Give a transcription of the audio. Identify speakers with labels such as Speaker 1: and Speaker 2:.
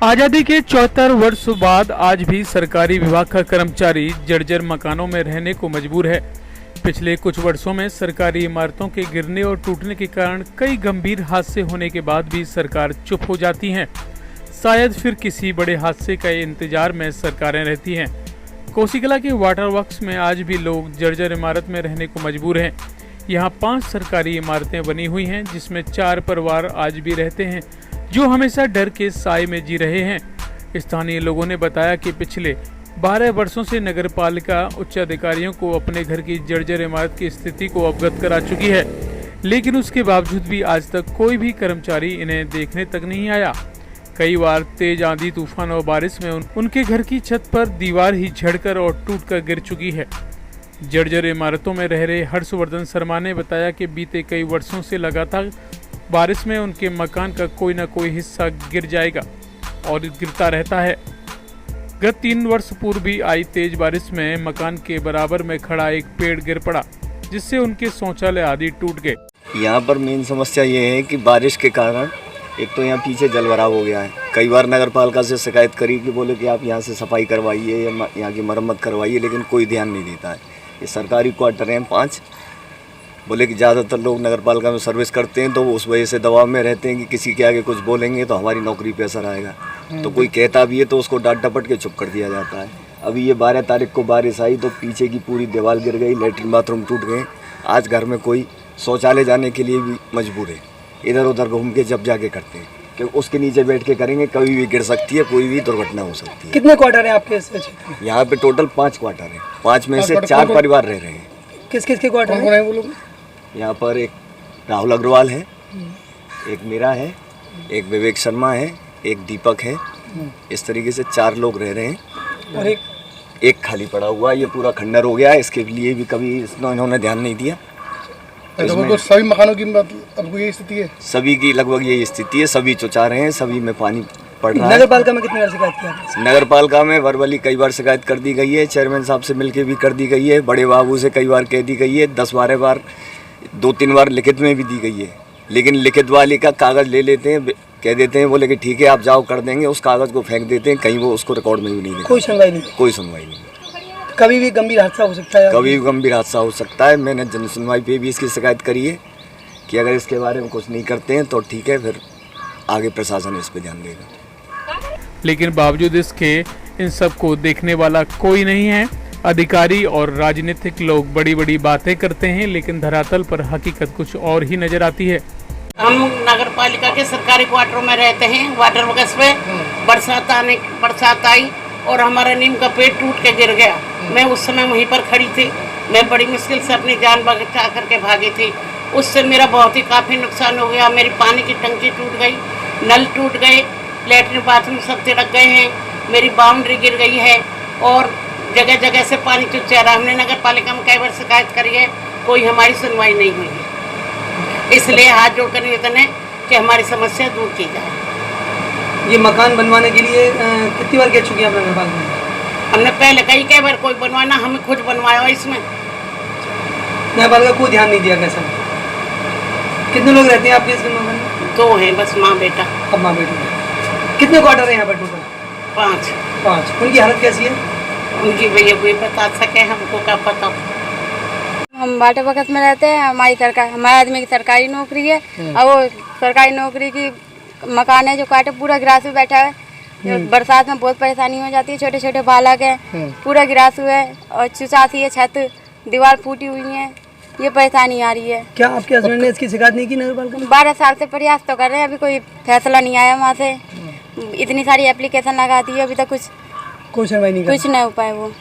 Speaker 1: आजादी के 74 वर्ष बाद आज भी सरकारी विभाग का कर्मचारी जर्जर मकानों में रहने को मजबूर है। पिछले कुछ वर्षों में सरकारी इमारतों के गिरने और टूटने के कारण कई गंभीर हादसे होने के बाद भी सरकार चुप हो जाती है। शायद फिर किसी बड़े हादसे का इंतजार में सरकारें रहती हैं। कोसीकला के वाटर वर्क्स में आज भी लोग जर्जर इमारत में रहने को मजबूर हैं। यहाँ 5 सरकारी इमारतें बनी हुई हैं, जिसमें 4 परिवार आज भी रहते हैं, जो हमेशा डर के साए में जी रहे हैं। स्थानीय लोगों ने बताया कि पिछले 12 वर्षों से नगर पालिका उच्च अधिकारियों को अपने घर की जर्जर इमारत की स्थिति को अवगत करा चुकी है, लेकिन उसके बावजूद भी आज तक कोई भी कर्मचारी इन्हें देखने तक नहीं आया। कई बार तेज आंधी, तूफान और बारिश में उनके घर की छत पर दीवार ही झड़कर और टूटकर गिर चुकी है। जर्जर इमारतों में रह रहे हर्षवर्धन शर्मा ने बताया कि बीते कई वर्षों से लगातार बारिश में उनके मकान का कोई न कोई हिस्सा गिर जाएगा और गिरता रहता है। गत 3 वर्ष पूर्व भी आई तेज बारिश में मकान के बराबर में खड़ा एक पेड़ गिर पड़ा, जिससे उनके शौचालय आदि टूट गए।
Speaker 2: यहाँ पर मेन समस्या ये है कि बारिश के कारण एक तो यहाँ पीछे जल भराव हो गया है। कई बार नगर पालिका से शिकायत करी कि बोले कि आप यहाँ से सफाई करवाइए या यहाँ की मरम्मत करवाइए, लेकिन कोई ध्यान नहीं देता है। ये सरकारी क्वार्टर हैं 5, बोले कि ज़्यादातर लोग नगर पालिका में सर्विस करते हैं, तो उस वजह से दबाव में रहते हैं कि किसी के आगे कुछ बोलेंगे तो हमारी नौकरी पे असर आएगा। तो कोई कहता भी है तो उसको डांट डपट के चुप कर दिया जाता है। अभी ये 12 तारीख को बारिश आई तो पीछे की पूरी दीवार गिर गई, लेटरिन बाथरूम टूट गए। आज घर में कोई शौचालय जाने के लिए भी मजबूर है, इधर उधर घूम के जब जाके करते हैं कि उसके नीचे बैठ के करेंगे, कभी भी गिर सकती है, कोई भी दुर्घटना हो सकती है।
Speaker 3: कितने क्वार्टर हैं आपके क्षेत्र में?
Speaker 2: यहाँ पे टोटल 5 क्वार्टर है। 5 में से 4 परिवार रह रहे हैं।
Speaker 3: किस किस के क्वार्टर हैं वो लोग?
Speaker 2: यहाँ पर एक राहुल अग्रवाल है, एक मीरा है, एक विवेक शर्मा है, एक दीपक है। इस तरीके से 4 लोग रह रहे हैं और एक खाली पड़ा हुआ। ये पूरा खंडर हो गया है, इसके लिए भी कभी इन्होंने ध्यान नहीं दिया।
Speaker 4: तो सभी मकानों की अब यही स्थिति है,
Speaker 2: सभी की लगभग यही स्थिति है। सभी चौचा रहे हैं, सभी में पानी पड़ रहा है।
Speaker 3: नगर पालिका में कितनी बार शिकायत की आपने?
Speaker 2: नगर पालिका में वर्बली कई बार शिकायत कर दी गई है, चेयरमैन साहब से मिलके भी कर दी गई है, बड़े बाबू से कई बार कह दी गई है, 10-12 बार, 2-3 बार लिखित में भी दी गई है। लेकिन लिखित वाले का कागज़ ले लेते हैं, कह देते हैं बोले कि ठीक है आप जाओ कर देंगे, उस कागज़ को फेंक देते हैं, कहीं वो उसको रिकॉर्ड में भी नहीं देते।
Speaker 3: कोई सुनवाई नहीं?
Speaker 2: कोई सुनवाई नहीं।
Speaker 3: कभी भी गंभीर हादसा हो सकता है।
Speaker 2: कभी भी गंभीर हादसा हो सकता है। मैंने जन सुनवाई पे भी इसकी शिकायत करी है कि अगर इसके बारे में कुछ नहीं करते हैं तो ठीक है, फिर आगे प्रशासन इस पर ध्यान देगा।
Speaker 1: लेकिन बावजूद इसके इन सब को देखने वाला कोई नहीं है। अधिकारी और राजनीतिक लोग बड़ी बड़ी बातें करते हैं, लेकिन धरातल पर हकीकत कुछ और ही नजर आती है।
Speaker 5: हम नगर पालिका के सरकारी क्वार्टरों में रहते हैं। वाटर वर्क्स पे बरसात आई और हमारा नीम का पेड़ टूट के गिर गया। मैं उस समय वहीं पर खड़ी थी। मैं बड़ी मुश्किल से अपनी जान बचा करके भागी थी। उससे मेरा बहुत ही काफ़ी नुकसान हो गया। मेरी पानी की टंकी टूट गई, नल टूट गए, लेटरिन बाथरूम सब तिड़क गए हैं, मेरी बाउंड्री गिर गई है और जगह जगह से पानी चुचा रहा। हमने नगर पालिका में कई बार शिकायत करी है, कोई हमारी सुनवाई नहीं हुई है। इसलिए हाथ जोड़कर निवेदन है कि हमारी समस्या दूर की जाए।
Speaker 3: ये मकान बनवाने के लिए कितनी बार कह चुकी हैं आप नगर पालिका में?
Speaker 5: हमने पहले कई बार, कोई बनवाना, हमें खुद बनवाया इसमें।
Speaker 3: नगर पालिका को ध्यान नहीं दिया कैसा? कितने लोग रहते हैं आपके इस मकान में?
Speaker 5: 2 हैं बस, माँ बेटा।
Speaker 3: अब माँ बेटी। कितने क्वार्टर हैं यहाँ पर टोटल? 5। उनकी हालत कैसी है?
Speaker 5: उनकी भैया कोई बता सके, हमको क्या पता।
Speaker 6: हम वाटर वर्क्स में रहते हैं। हमारे आदमी की सरकारी नौकरी है और वो सरकारी नौकरी की मकान है जो काटे पूरा गिरासू बैठा है। बरसात में बहुत परेशानी हो जाती है। छोटे छोटे बालक हैं, पूरा गिरासू है और चुसासी है, छत दीवार फूटी हुई है। ये परेशानी आ रही है।
Speaker 3: क्या आपके हस्बैंड ने इसकी शिकायत नहीं की नगर पालिका में?
Speaker 6: 12 साल से प्रयास तो कर रहे हैं, अभी कोई फैसला नहीं आया वहाँ से। इतनी सारी एप्लीकेशन लगा दी है, अभी तक कुछ
Speaker 3: सुनवाई नहीं,
Speaker 6: कुछ नहीं हो पाए वो।